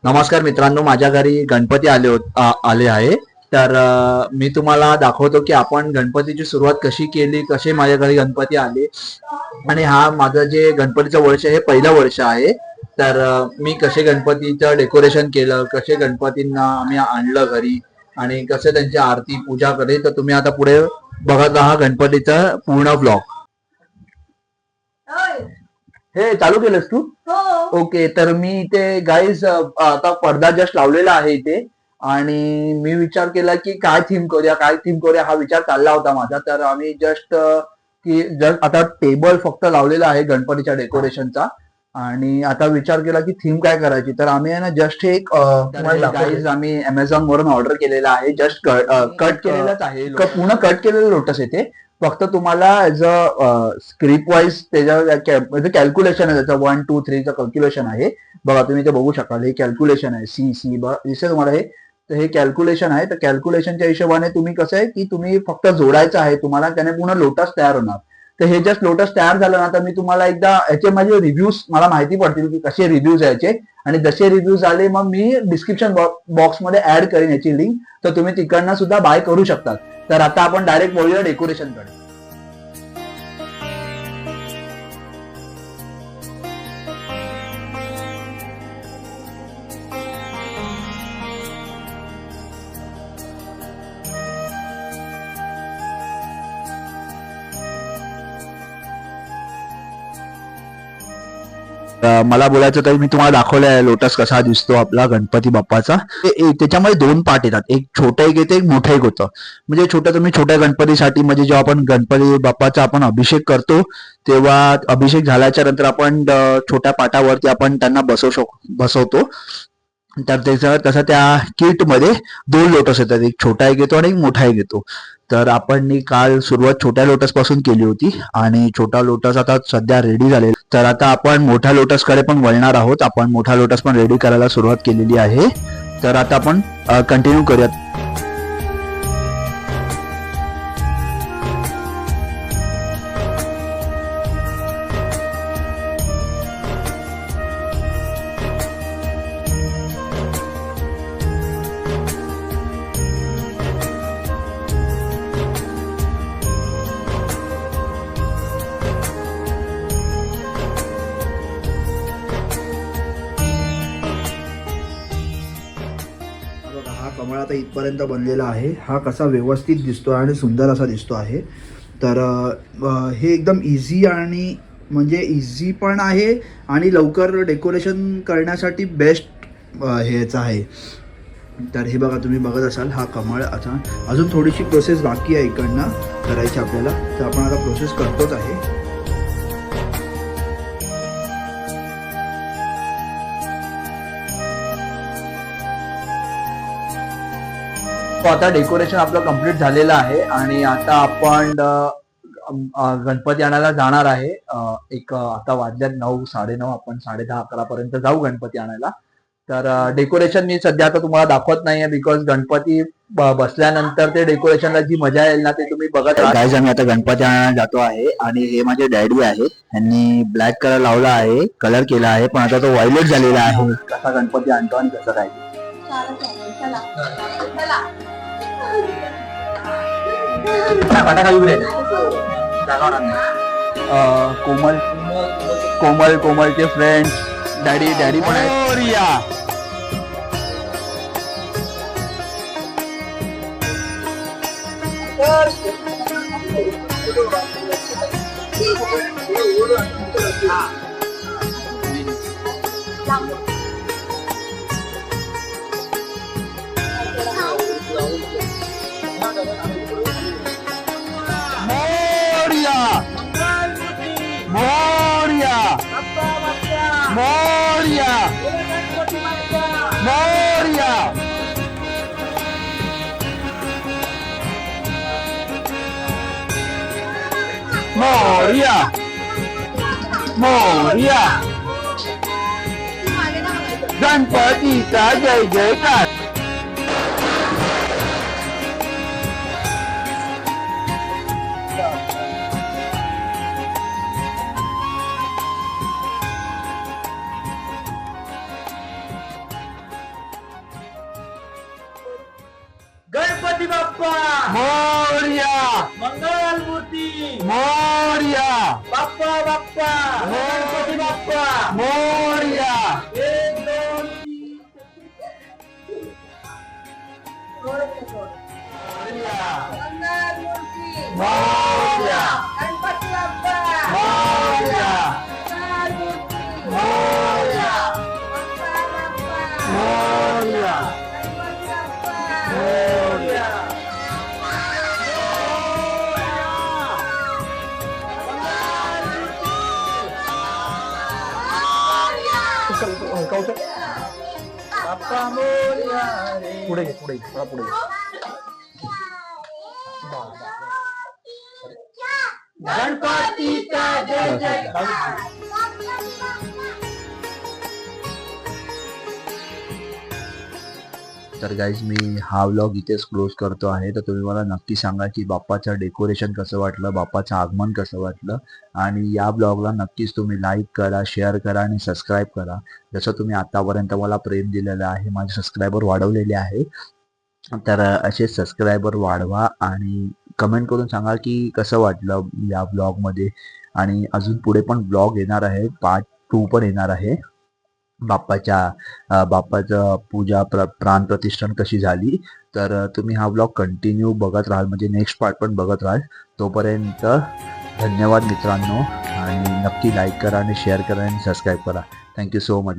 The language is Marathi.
नमस्कार मित्रांनो, माझ्या घरी गणपती आले आहे. तर मी तुम्हाला दाखवतो की आपण गणपतीची सुरुवात कशी केली, कसे माझ्या घरी गणपती आले. आणि हा माझं जे गणपतीचं वर्ष हे पहिलं वर्ष आहे. तर मी कसे गणपतीचं डेकोरेशन केलं, कसे गणपतींना आम्ही आणलं घरी आणि कसे त्यांची आरती पूजा केली, तर तुम्ही आता पुढे बघत राहा गणपतीचा पूर्ण ब्लॉग. हे चालू केलंस तू? हो. ओके, तर मी इथे गाईज आता पडदा जस्ट लावलेला आहे इथे. आणि मी विचार केला की काय थीम करूया हा विचार चालला होता माझा. तर आम्ही जस्ट आता टेबल फक्त लावलेला आहे गणपतीच्या डेकोरेशनचा. आणि आता विचार केला की थीम काय करायची. तर आम्ही आहे ना जस्ट एक गाईज आम्ही अमेझॉन वरून ऑर्डर केलेला आहे. जस्ट कट केलेलाच आहे, पूर्ण कट केलेलं लोटस येते. फक्त तुम्हाला ऍज अ स्क्रिप्ट वाईज त्याच्या कॅल्क्युलेशन आहे, त्याचं 1 2 3 कॅल्क्युलेशन आहे. बघा तुम्ही ते बघू शकाल, हे कॅल्क्युलेशन आहे. सी दिसते तुम्हाला हे. तर हे कॅल्क्युलेशन आहे. तर कॅल्क्युलेशनच्या हिशोबाने तुम्ही कसं आहे की तुम्ही फक्त जोडायचं आहे तुम्हाला, त्याने पूर्ण लोटस तयार होणार. तर हे जस्ट लोटस तयार झालं ना, तर मी तुम्हाला एकदा याचे माझे रिव्ह्यूज मला माहिती पडतील की कसे रिव्ह्यूज यायचे. आणि जसे रिव्ह्यूज आले मग मी डिस्क्रिप्शन बॉक्समध्ये ऍड करेन याची लिंक, तर तुम्ही तिकडनं सुद्धा बाय करू शकतात. तर आता आपण डायरेक्ट बोलूया डेकोरेशनकडे. मला बोलायचं तर मी तुम्हाला दाखवलंय लोटस कसा दिसतो आपला गणपती बाप्पाचा. त्याच्यामध्ये दोन पार्ट येतात, एक छोटं एक येते, एक मोठं एक होतं. म्हणजे तुम्ही छोट्या गणपतीसाठी म्हणजे जेव्हा आपण गणपती बाप्पाचा आपण अभिषेक करतो, तेव्हा अभिषेक झाल्याच्या नंतर आपण छोट्या पाटावरती आपण त्यांना बसवतो. तर तसं त्या किटमध्ये दोन लोटस येतात, एक छोटा एक येतो आणि एक मोठा एक येतो. तर आपण काल सुरुवात छोट्या लोटस पासून केली होती आणि छोटा लोटस आता सध्या रेडी झालेला. तर आता आपण मोठ्या लोटस कडे पण वळणार आहोत. आपण मोठा लोटस पण रेडी करायला सुरुवात केलेली आहे. तर आता आपण कंटिन्यू करूयात. हा कमळ आता इथपर्यंत बनलेला आहे. हा कसा व्यवस्थित दिसतो आणि सुंदर असा दिसतो आहे. तर हे एकदम इझी आणि म्हणजे इझी पण आहे आणि लवकर डेकोरेशन करण्यासाठी बेस्ट हेच आहे. तर हे बघा, तुम्ही बघत असाल हा कमळ. आता अजून थोडीशी प्रोसेस बाकी आहे इकडनं करायची आपल्याला, तर आपण आता प्रोसेस करतोच आहे. आता डेकोरेशन आपलं कम्प्लीट झालेलं आहे आणि आता आपण गणपती आणायला जाणार आहे. आता वाजल्यात 9 9:30, आपण 10:30 11 पर्यंत जाऊ गणपती आणायला. तर डेकोरेशन मी सध्या आता तुम्हाला दाखवत नाहीये, बिकॉज गणपती बसल्यानंतर ते डेकोरेशनला जी मजा येईल ना ते तुम्ही बघत राहा. गाईज आम्ही आता गणपती आणायला जातो आहे आणि हे माझे डॅडी आहेत. त्यांनी ब्लॅक कलर लावला आहे, कलर केला आहे, पण आता तो व्हायलेट झालेला आहे. कसा गणपती आणतो आणि कसं काय कोमल कोमल कोमलचे फ्रेंड डॅडी पण आहे. मोरया मोरया मोरया मोरया मोरया गणपतीचा जय जयकार. गणपती बाप्पा मोरया मंगलमूर्ती मोरया बाप्पा बाप्पा गणपती बाप्पा मोरया 1 2 3 मोरया गणपती बाप्पा मोरया मोरया मोरया मोरया बाप्पा मोरया रे पुढे घे पुढे घे, थोडा पुढे घे. गणपतीचा जय जयकार तर गाईज मी हा व्लॉग इथेच क्लोज करतो आहे. तर तुम्ही मला नक्की सांगा की बाप्पाचं डेकोरेशन कसं वाटलं, बाप्पाचं आगमन कसं वाटलं. आणि या ब्लॉगला नक्कीच तुम्ही लाईक करा, शेअर करा आणि सबस्क्राईब करा. जसं तुम्ही आतापर्यंत मला प्रेम दिलेलं आहे, माझे सबस्क्रायबर वाढवलेले आहे. तर असे सबस्क्रायबर वाढवा आणि कमेंट करून सांगा की कसं वाटलं या ब्लॉगमध्ये. आणि अजून पुढे पण ब्लॉग येणार आहे, पार्ट 2 पण येणार आहे. बाप्पाचं पूजा प्राण प्रतिष्ठान कशी झाली. तर तुम्ही हा ब्लॉग कंटिन्यू बघत राहाल, म्हणजे नेक्स्ट पार्ट पण बघत राहाल. तोपर्यंत धन्यवाद मित्रांनो. आणि नक्की लाईक करा आणि शेअर करा आणि सबस्क्राईब करा. Thank you so much.